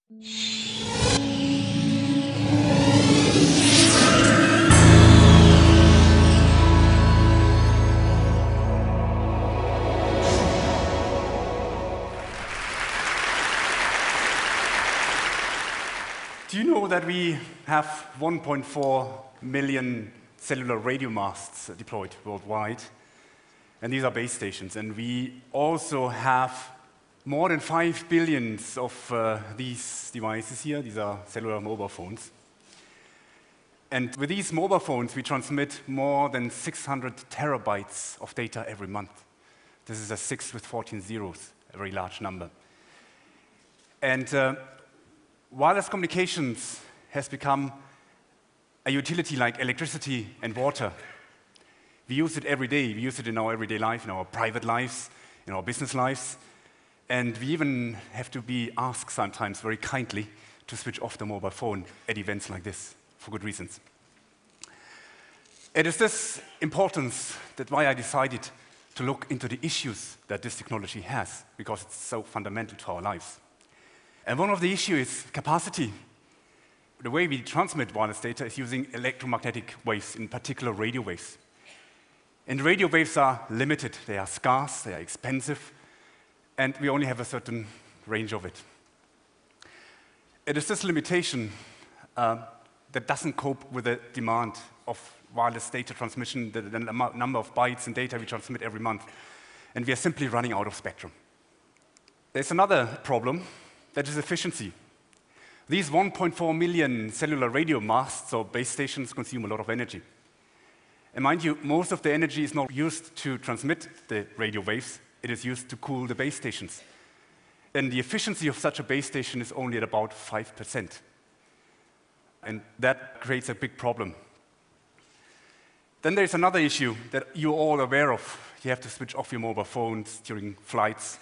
Do you know that we have 1.4 million cellular radio masts deployed worldwide? And these are base stations. And we also have more than 5 billion of these devices here. These are cellular mobile phones. And with these mobile phones, we transmit more than 600 terabytes of data every month. This is a 6 with 14 zeros, a very large number. And wireless communications has become a utility like electricity and water. We use it every day. We use it in our everyday life, in our private lives, in our business lives. And we even have to be asked sometimes very kindly to switch off the mobile phone at events like this, for good reasons. It is this importance that why I decided to look into the issues that this technology has, because it's so fundamental to our lives. And one of the issues is capacity. The way we transmit wireless data is using electromagnetic waves, in particular radio waves. And radio waves are limited. They are scarce, they are expensive, and we only have a certain range of it. It is this limitation that doesn't cope with the demand of wireless data transmission, the number of bytes and data we transmit every month. And we are simply running out of spectrum. There's another problem. That is efficiency. These 1.4 million cellular radio masts or base stations consume a lot of energy. And mind you, most of the energy is not used to transmit the radio waves. It is used to cool the base stations. And the efficiency of such a base station is only at about 5%. And that creates a big problem. Then there's another issue that you're all aware of. You have to switch off your mobile phones during flights.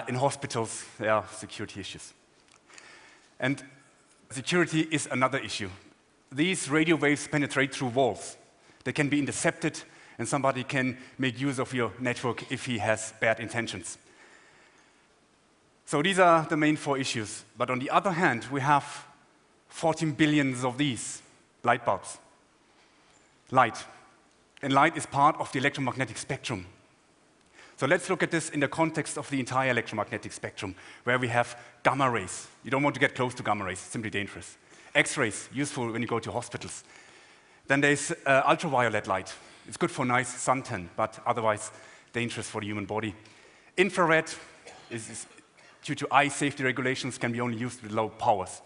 In hospitals, there are security issues. And security is another issue. These radio waves penetrate through walls. They can be intercepted, and somebody can make use of your network if he has bad intentions. So these are the main 4 issues. But on the other hand, we have 14 billion of these light bulbs. Light. And light is part of the electromagnetic spectrum. So let's look at this in the context of the entire electromagnetic spectrum, where we have gamma rays. You don't want to get close to gamma rays, it's simply dangerous. X-rays, useful when you go to hospitals. Then there's ultraviolet light. It's good for nice suntan, but otherwise dangerous for the human body. Infrared is due to eye safety regulations, can be only used with low powers.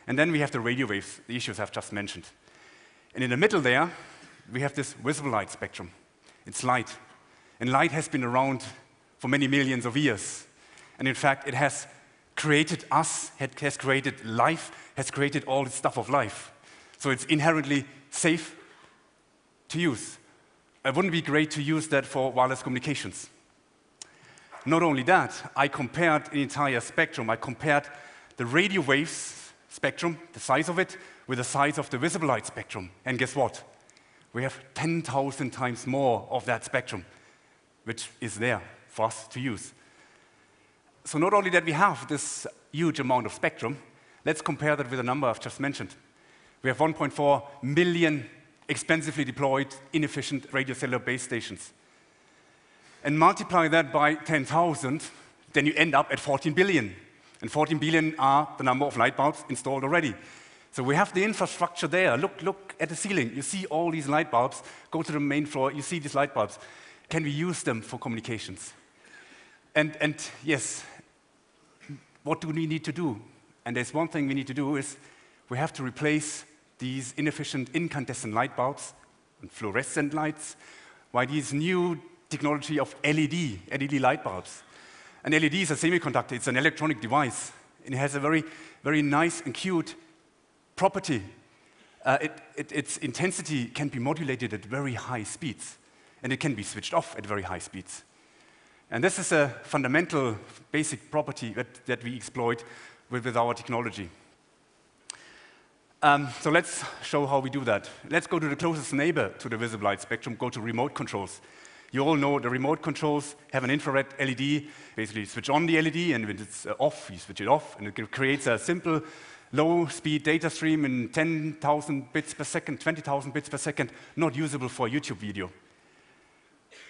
And then we have the radio waves, the issues I've just mentioned. And in the middle there, we have this visible light spectrum. It's light. And light has been around for many millions of years. And in fact, it has created us, it has created life, has created all the stuff of life. So it's inherently safe to use. It wouldn't be great to use that for wireless communications. Not only that, I compared the entire spectrum. I compared the radio waves spectrum, the size of it, with the size of the visible light spectrum. And guess what? We have 10,000 times more of that spectrum, which is there for us to use. So not only that we have this huge amount of spectrum, let's compare that with the number I've just mentioned. We have 1.4 million expensively deployed, inefficient radio cellular base stations. And multiply that by 10,000, then you end up at 14 billion. And 14 billion are the number of light bulbs installed already. So we have the infrastructure there. Look at the ceiling. You see all these light bulbs. Go to the main floor, you see these light bulbs. Can we use them for communications? And yes, what do we need to do? And there's one thing we need to do is we have to replace these inefficient incandescent light bulbs and fluorescent lights by these new technology of LED light bulbs. An LED is a semiconductor, it's an electronic device, and it has a very, very nice and cute property. Its intensity can be modulated at very high speeds, and it can be switched off at very high speeds. And this is a fundamental, basic property that we exploit with our technology. So let's show how we do that. Let's go to the closest neighbor to the visible light spectrum, go to remote controls. You all know the remote controls have an infrared LED. Basically, you switch on the LED, and when it's off, you switch it off, and it creates a simple low-speed data stream in 10,000 bits per second, 20,000 bits per second, not usable for a YouTube video.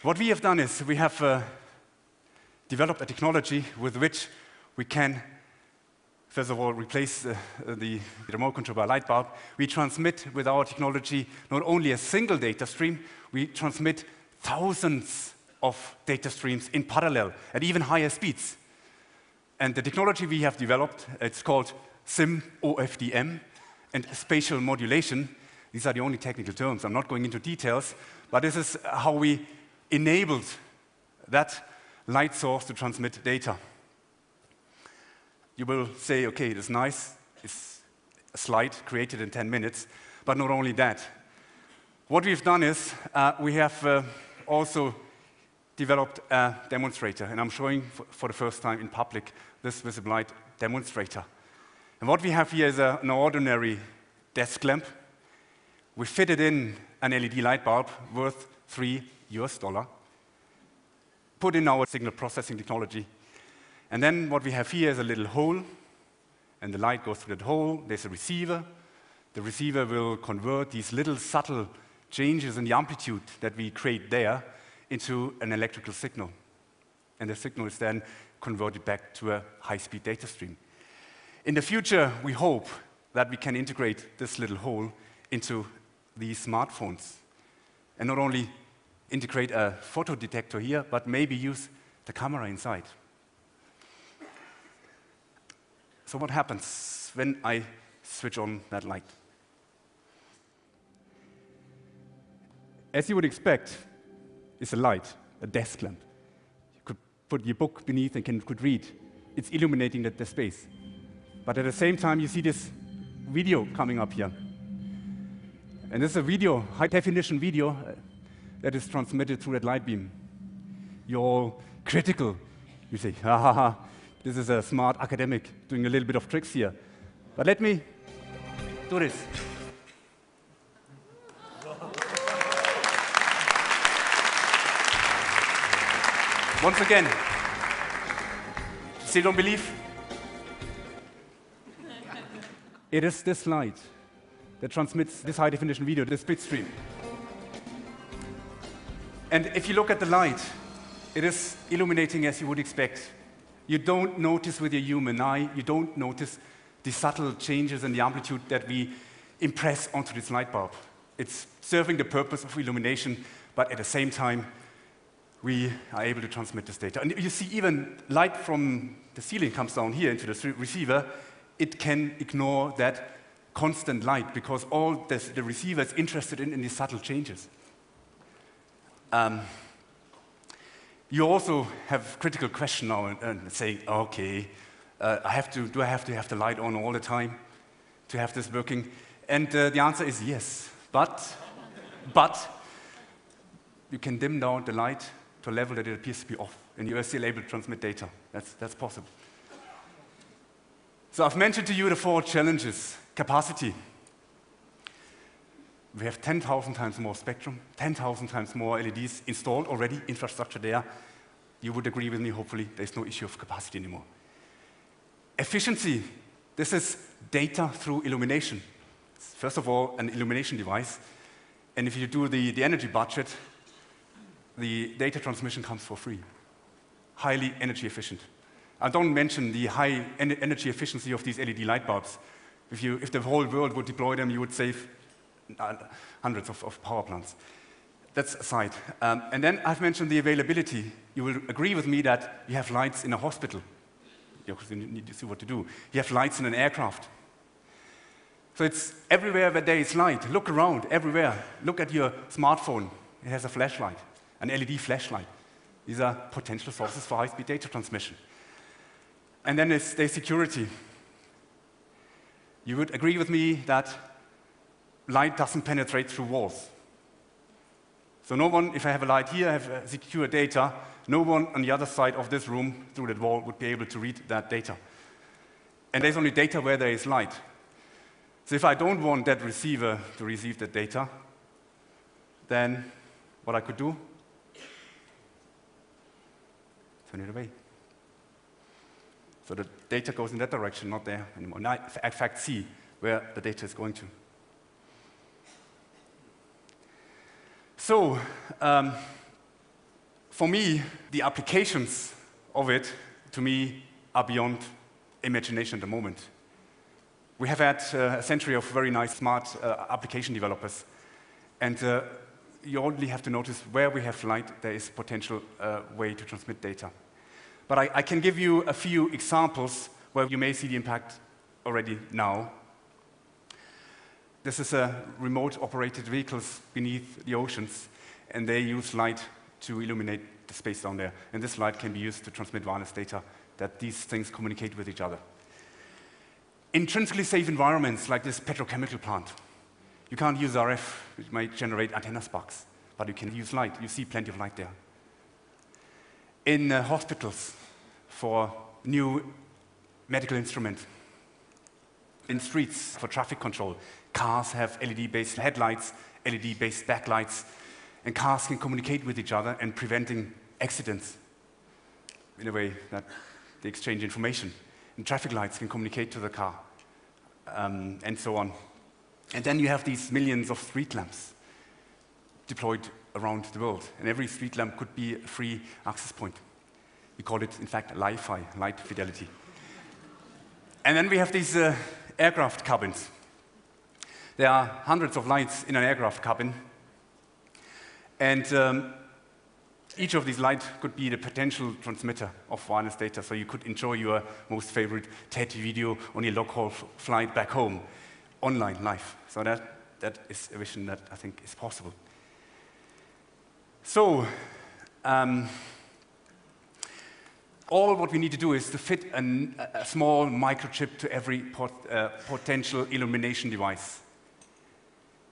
What we have done is we have developed a technology with which we can, first of all, replace the remote control by a light bulb. We transmit with our technology not only a single data stream, we transmit thousands of data streams in parallel at even higher speeds. And the technology we have developed, it's called SIM-OFDM and spatial modulation. These are the only technical terms. I'm not going into details, but this is how we enabled that light source to transmit data. You will say, okay, it's nice. It's a slide created in 10 minutes. But not only that. What we've done is we have also developed a demonstrator. And I'm showing for the first time in public this visible light demonstrator. And what we have here is an ordinary desk lamp. We fitted in an LED light bulb worth $3 US, put in our signal processing technology. And then what we have here is a little hole, and the light goes through that hole. There's a receiver. The receiver will convert these little subtle changes in the amplitude that we create there into an electrical signal. And the signal is then converted back to a high-speed data stream. In the future, we hope that we can integrate this little hole into these smartphones. And not only integrate a photo detector here, but maybe use the camera inside. So what happens when I switch on that light? As you would expect, it's a light, a desk lamp. You could put your book beneath and could read. It's illuminating the space. But at the same time, you see this video coming up here. And this is a video, high-definition video, that is transmitted through that light beam. You're all critical. You say, ha ha ha, this is a smart academic doing a little bit of tricks here. But let me do this. Once again, still don't believe? It is this light that transmits this high-definition video, this bit stream. And if you look at the light, it is illuminating as you would expect. You don't notice with your human eye, you don't notice the subtle changes in the amplitude that we impress onto this light bulb. It's serving the purpose of illumination, but at the same time, we are able to transmit this data. And you see even light from the ceiling comes down here into the receiver. It can ignore that constant light because all the receiver is interested in these subtle changes. You also have critical question now and saying, okay, do I have to have the light on all the time to have this working? And the answer is yes, but you can dim down the light to a level that it appears to be off, and you are still able to transmit data. That's possible. So I've mentioned to you the 4 challenges. Capacity. We have 10,000 times more spectrum, 10,000 times more LEDs installed already, infrastructure there. You would agree with me, hopefully, there's no issue of capacity anymore. Efficiency. This is data through illumination. It's first of all, an illumination device. And if you do the energy budget, the data transmission comes for free. Highly energy efficient. I don't mention the high energy efficiency of these LED light bulbs. If the whole world would deploy them, you would save hundreds of power plants. That's aside. And then I've mentioned the availability. You will agree with me that you have lights in a hospital. You need to see what to do. You have lights in an aircraft. So it's everywhere where there is light. Look around, everywhere. Look at your smartphone. It has a flashlight, an LED flashlight. These are potential sources for high-speed data transmission. And then there's security. You would agree with me that light doesn't penetrate through walls. So no one, if I have a light here, I have secure data, no one on the other side of this room through that wall would be able to read that data. And there's only data where there is light. So if I don't want that receiver to receive that data, then what I could do, turn it away. So the data goes in that direction, not there anymore. Now, in fact, see where the data is going to. So, for me, the applications of it, to me, are beyond imagination at the moment. We have had a century of very nice, smart application developers. And you only have to notice where we have light, there is potential way to transmit data. But I can give you a few examples where you may see the impact already now. This is remote-operated vehicles beneath the oceans, and they use light to illuminate the space down there. And this light can be used to transmit wireless data, that these things communicate with each other. Intrinsically safe environments, like this petrochemical plant. You can't use RF, which might generate antenna sparks, but you can use light. You see plenty of light there. In hospitals, for new medical instruments. In streets, for traffic control. Cars have LED-based headlights, LED-based backlights, and cars can communicate with each other and preventing accidents in a way that they exchange information. And traffic lights can communicate to the car, and so on. And then you have these millions of street lamps deployed around the world. And every street lamp could be a free access point. We call it, in fact, Li-Fi, light fidelity. And then we have these aircraft cabins. There are hundreds of lights in an aircraft cabin. And each of these lights could be the potential transmitter of wireless data. So you could enjoy your most favorite TED video on your long-haul flight back home, online, live. So that is a vision that I think is possible. So, all what we need to do is to fit a small microchip to every potential illumination device.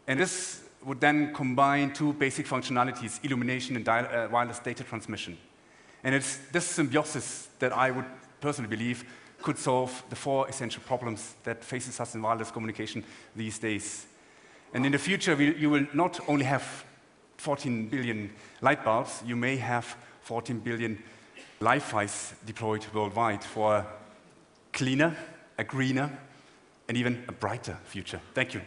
And this would then combine two basic functionalities, illumination and wireless data transmission. And it's this symbiosis that I would personally believe could solve the four essential problems that faces us in wireless communication these days. And in the future, you will not only have 14 billion light bulbs, you may have 14 billion Li-Fis deployed worldwide for a cleaner, a greener, and even a brighter future. Thank you.